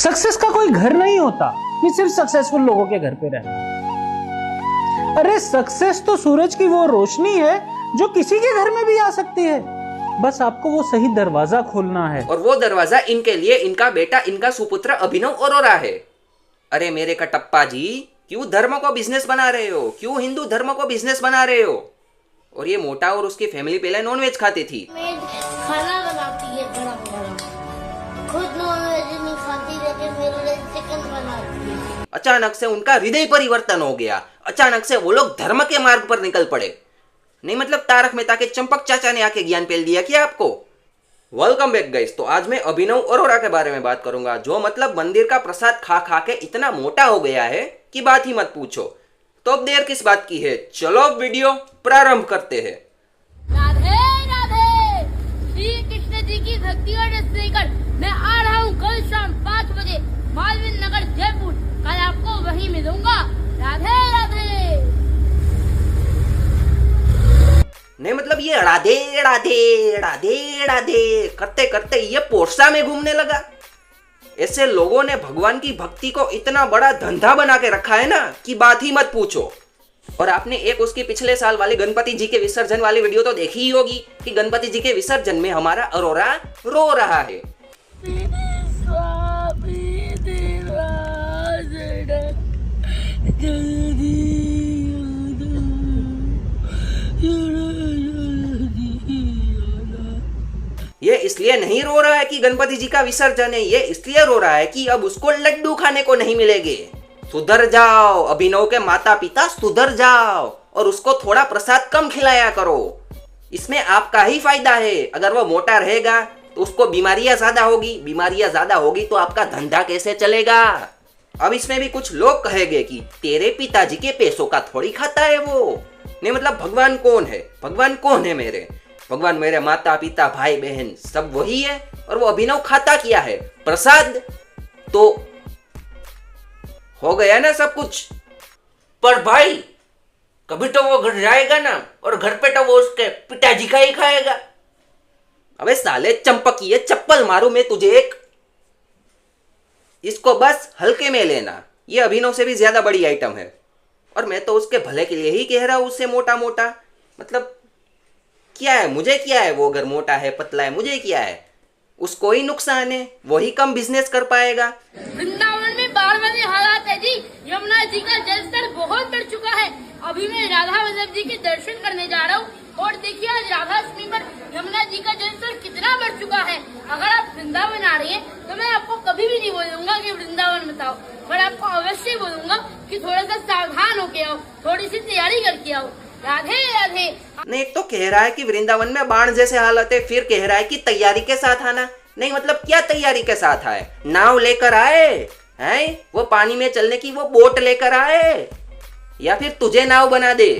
Success का कोई घर नहीं होता कि सिर्फ सक्सेसफुल लोगों के घर पे रहना। अरे सक्सेस तो सूरज की वो रोशनी है जो किसी के घर में भी आ सकती है, बस आपको वो सही दरवाजा खोलना है। और वो दरवाजा इनके लिए इनका बेटा, इनका सुपुत्र अभिनव अरोरा है। अरे मेरे कटप्पा जी, क्यों धर्म को बिजनेस बना रहे हो? क्यों हिंदू धर्म को बिजनेस बना रहे हो? और ये मोटा और उसकी फैमिली पहले नॉनवेज खाती थी। खाना बनाती है गरम गरम, खुद नॉनवेज नहीं खाती लेकिन मेरे लिए चिकन बनाती है। अचानक से उनका हृदय परिवर्तन हो गया, अचानक से वो लोग धर्म के मार्ग पर निकल पड़े। नहीं मतलब तारक मेहता के चंपक चाचा ने आके ज्ञान पेल दिया क्या आपको? Welcome back guys. तो आज मैं अभिनव अरोरा के बारे में बात करूंगा, जो मतलब मंदिर का प्रसाद खा खा के इतना मोटा हो गया है कि बात ही मत पूछो। तो अब देर किस बात की है, चलो वीडियो प्रारंभ करते हैं। राधे राधे, श्री कृष्ण जी की भक्ति और रस लेकर मैं आ रहा हूँ कल शाम 5 बजे मालवीय नगर जयपुर। कल आपको वहीं मिलूंगा। राधे राधे। नहीं मतलब ये राधे राधे राधे राधे करते करते ये पोरसा में घूमने लगा। ऐसे लोगों ने भगवान की भक्ति को इतना बड़ा धंधा बना के रखा है ना कि बात ही मत पूछो। और आपने एक उसकी पिछले साल वाली गणपति जी के विसर्जन वाली वीडियो तो देखी ही होगी कि गणपति जी के विसर्जन में हमारा अरोरा रो रहा है। ये इसलिए नहीं रो रहा है कि गणपति जी का विसर्जन है, ये इसलिए रो रहा है कि अब उसको लड्डू खाने को नहीं मिलेंगे। सुधर जाओ अभिनव के माता पिता, सुधर जाओ और उसको थोड़ा प्रसाद कम खिलाया करो। इसमें आपका ही फायदा है। अगर वो मोटा रहेगा तो उसको बीमारियां ज्यादा होगी, बीमारियां ज्यादा होगी तो आपका धंधा कैसे चलेगा? अब इसमें भी कुछ लोग कहेंगे कि तेरे पिताजी के पैसों का थोड़ी खाता है वो। नहीं मतलब भगवान कौन है? भगवान कौन है मेरे? भगवान मेरे माता पिता भाई बहन सब वही है। और वो अभिनव खाता क्या है? प्रसाद। तो हो गया ना सब कुछ। पर भाई कभी तो वो घर जाएगा ना, और घर पे तो वो उसके पिताजी का ही खाएगा। अबे साले चंपकीय, चप्पल मारू मैं तुझे एक। इसको बस हल्के में लेना, ये अभिनव से भी ज्यादा बड़ी आइटम है। और मैं तो उसके भले के लिए ही कह रहा हूं उससे मोटा मोटा। मतलब क्या है, मुझे क्या है? वो अगर मोटा है पतला है मुझे क्या है? उसको ही नुकसान है, वही कम बिजनेस कर पाएगा। वृंदावन में बाढ़ वाले हालात है जी। यमुना जी का जलस्तर बहुत बढ़ चुका है। अभी मैं राधा वल्लभ जी के दर्शन करने जा रहा हूँ और देखिए आज राधाष्टमी पर यमुना जी का जलस्तर कितना बढ़ चुका है। अगर आप वृंदावन आ रही हैं तो मैं आपको कभी भी नहीं बोलूंगा कि वृंदावन मत आओ, पर आपको अवश्य बोलूंगा कि थोड़ा सा सावधान होके आओ, थोड़ी सी तैयारी करके आओ। राधे राधे। नहीं तो कह रहा है कि वृंदावन में बाढ़ जैसे हालत है, फिर कह रहा है कि तैयारी के साथ आना। नहीं मतलब क्या तैयारी के साथ आए? नाव लेकर आए हैं? वो पानी में चलने की वो बोट लेकर आए, या फिर तुझे नाव बना दे?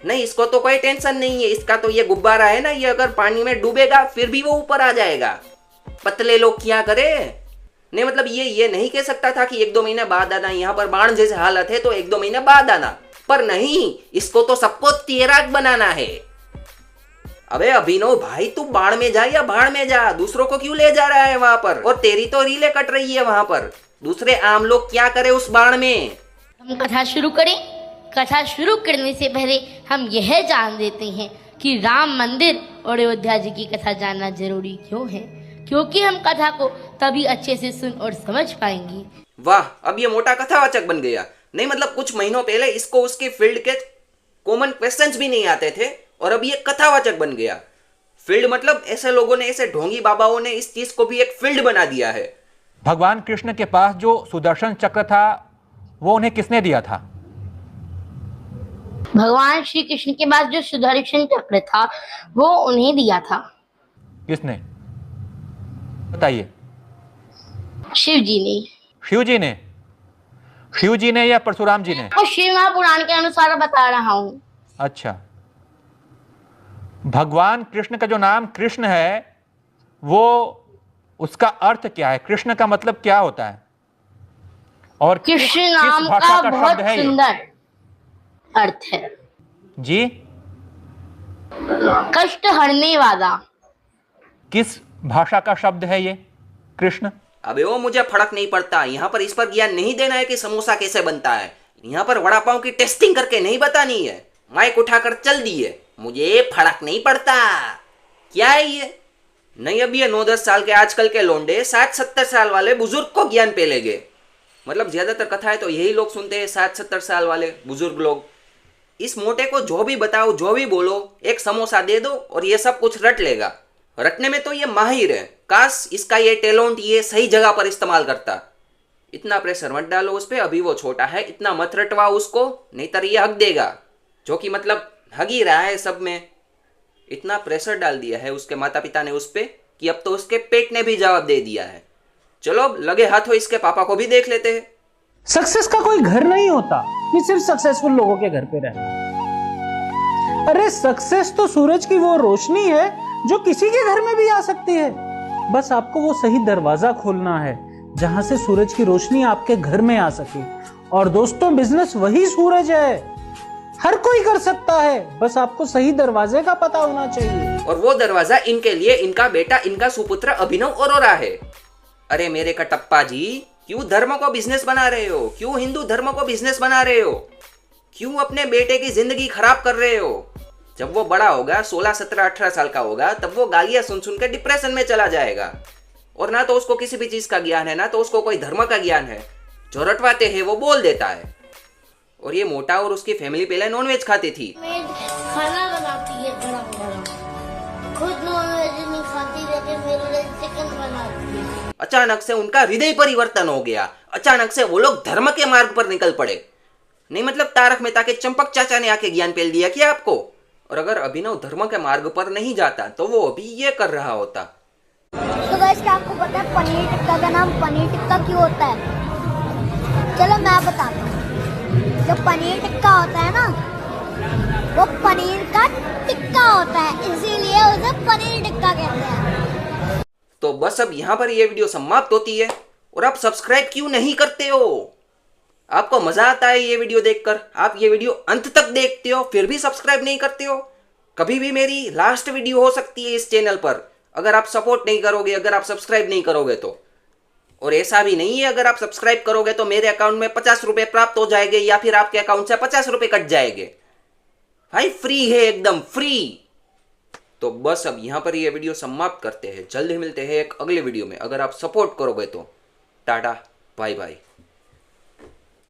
नहीं इसको तो कोई टेंशन नहीं है। इसका तो ये गुब्बारा है ना, ये अगर पानी में डूबेगा फिर भी वो ऊपर आ जाएगा। पतले लोग क्या करे? नहीं मतलब ये नहीं कह सकता था कि 1-2 महीने बाद आना, यहाँ पर बाढ़ जैसे हालत है तो 1-2 महीने बाद आना। पर नहीं, इसको तो सबको तैराक बनाना है। अबे अभिनव भाई, तू बाढ़ में जा या भाड़ में जा, दूसरों को क्यों ले जा रहा है वहां पर? और तेरी तो रीले कट रही है वहां पर। दूसरे आम लोग क्या करे उस बाढ़ में? हम कथा शुरू करें। कथा शुरू करने से पहले हम यह जान देते हैं कि राम मंदिर और अयोध्या जी की कथा जानना जरूरी क्यों है, क्योंकि हम कथा को तभी अच्छे से सुन और समझ पाएंगे। वाह, अब ये मोटा कथावाचक बन गया। नहीं मतलब कुछ महीनों पहले इसको उसके फील्ड के कॉमन क्वेश्चंस भी नहीं आते थे और अब ये कथावाचक बन गया। फील्ड मतलब ऐसे लोगों ने, ऐसे ढोंगी बाबाओं ने इस चीज को भी एक फील्ड बना दिया है। भगवान कृष्ण के पास जो सुदर्शन चक्र था वो उन्हें किसने दिया था? भगवान श्री कृष्ण के पास जो सुदर्शन चक्र था वो उन्हें दिया था। किसने बताइए? शिव जी ने। शिव जी ने? शिव जी ने या परशुराम जी ने? मैं शिव महापुराण के अनुसार बता रहा हूँ। अच्छा, भगवान कृष्ण का जो नाम कृष्ण है वो उसका अर्थ क्या है? कृष्ण का मतलब क्या होता है? और कृष्ण नाम का बहुत सुंदर अर्थ है जी। कष्ट हरने वाला। किस भाषा का शब्द है ये कृष्ण? अबे वो मुझे फर्क नहीं पड़ता, यहाँ पर इस पर ज्ञान नहीं देना है कि समोसा कैसे बनता है, यहाँ पर वड़ा पाव की टेस्टिंग करके नहीं बतानी है। माइक उठाकर चल दिए, मुझे फर्क नहीं पड़ता। क्या है ये? नहीं, अब ये 9-10 साल के आजकल के लोंडे 60-70 साल वाले बुजुर्ग को ज्ञान पे ले गए। मतलब ज्यादातर कथाएं तो यही लोग सुनते हैं, 60-70 साल वाले बुजुर्ग लोग। इस मोटे को जो भी बताओ, जो भी बोलो, एक समोसा दे दो और ये सब कुछ रट लेगा। रटने में तो ये माहिर है, काश इसका ये टैलेंट ये सही जगह पर इस्तेमाल करता। इतना प्रेशर मत डालो उस पर, अभी वो छोटा है, इतना मत रटवाओ उसको, नहीं तो ये हक देगा, जो कि मतलब हग ही रहा है सब में। इतना प्रेशर डाल दिया है उसके माता पिता ने उस पर कि अब तो उसके पेट ने भी जवाब दे दिया है। चलो लगे हाथों इसके पापा को भी देख लेते हैं। सक्सेस का कोई घर नहीं होता कि सिर्फ सक्सेसफुल लोगों के घर पे रहे। अरे सक्सेस तो सूरज की वो रोशनी है जो किसी के घर में भी आ सकती है। बस आपको वो सही दरवाजा खोलना है जहां से सूरज की रोशनी आपके घर में आ सके। और दोस्तों, बिजनेस वही सूरज है, हर कोई कर सकता है, बस आपको सही दरवाजे का पता होना चाहिए। और वो दरवाजा इनके लिए इनका बेटा, इनका सुपुत्र अभिनव अरोरा है। अरे मेरे कटप्पा जी, क्यों धर्म को बिजनेस बना रहे हो? क्यों हिंदू धर्म को बिजनेस बना रहे हो? क्यों अपने बेटे की जिंदगी खराब कर रहे हो? जब वो बड़ा होगा, 16, 17, 18 साल का होगा, तब वो गालियां सुन सुन के डिप्रेशन में चला जाएगा। और ना तो उसको किसी भी चीज का ज्ञान है, ना तो उसको कोई धर्म का ज्ञान है। जो रटवाते हैं वो बोल देता है। और ये मोटा और उसकी फैमिली पहले नॉनवेज खाती थी। खाना बनाती है गरम गरम, खुद नॉनवेज नहीं खाती लेकिन मेरे लिए चिकन बनाती है। अचानक से उनका हृदय परिवर्तन हो गया, अचानक से वो लोग धर्म के मार्ग पर निकल पड़े। नहीं मतलब तारक मेहता के चंपक चाचा ने आके ज्ञान पेल दिया क्या आपको? और अगर अभिनव धर्म के मार्ग पर नहीं जाता तो वो अभी ये कर रहा होता। तो गाइस, क्या आपको पता है पनीर टिक्का का नाम पनीर टिक्का क्यों होता है? चलो मैं बताता हूँ। जो पनीर टिक्का होता है ना, वो पनीर का टिक्का होता है, इसीलिए उसे पनीर टिक्का कहते हैं। तो बस अब यहाँ पर ये वीडियो समाप्त होती है। और आप सब्सक्राइब क्यों नहीं करते हो? आपको मजा आता है ये वीडियो देखकर, आप ये वीडियो अंत तक देखते हो फिर भी सब्सक्राइब नहीं करते हो। कभी भी मेरी लास्ट वीडियो हो सकती है इस चैनल पर, अगर आप सपोर्ट नहीं करोगे, अगर आप सब्सक्राइब नहीं करोगे तो। और ऐसा भी नहीं है अगर आप सब्सक्राइब करोगे तो मेरे अकाउंट में 50 रुपए प्राप्त हो जाएंगे या फिर आपके अकाउंट से 50 रुपए कट जाएंगे। भाई फ्री है, एकदम फ्री। तो बस अब यहाँ पर ये वीडियो समाप्त करते हैं। जल्द ही मिलते हैं एक अगले वीडियो में, अगर आप सपोर्ट करोगे तो। Ta-ta, bye bye.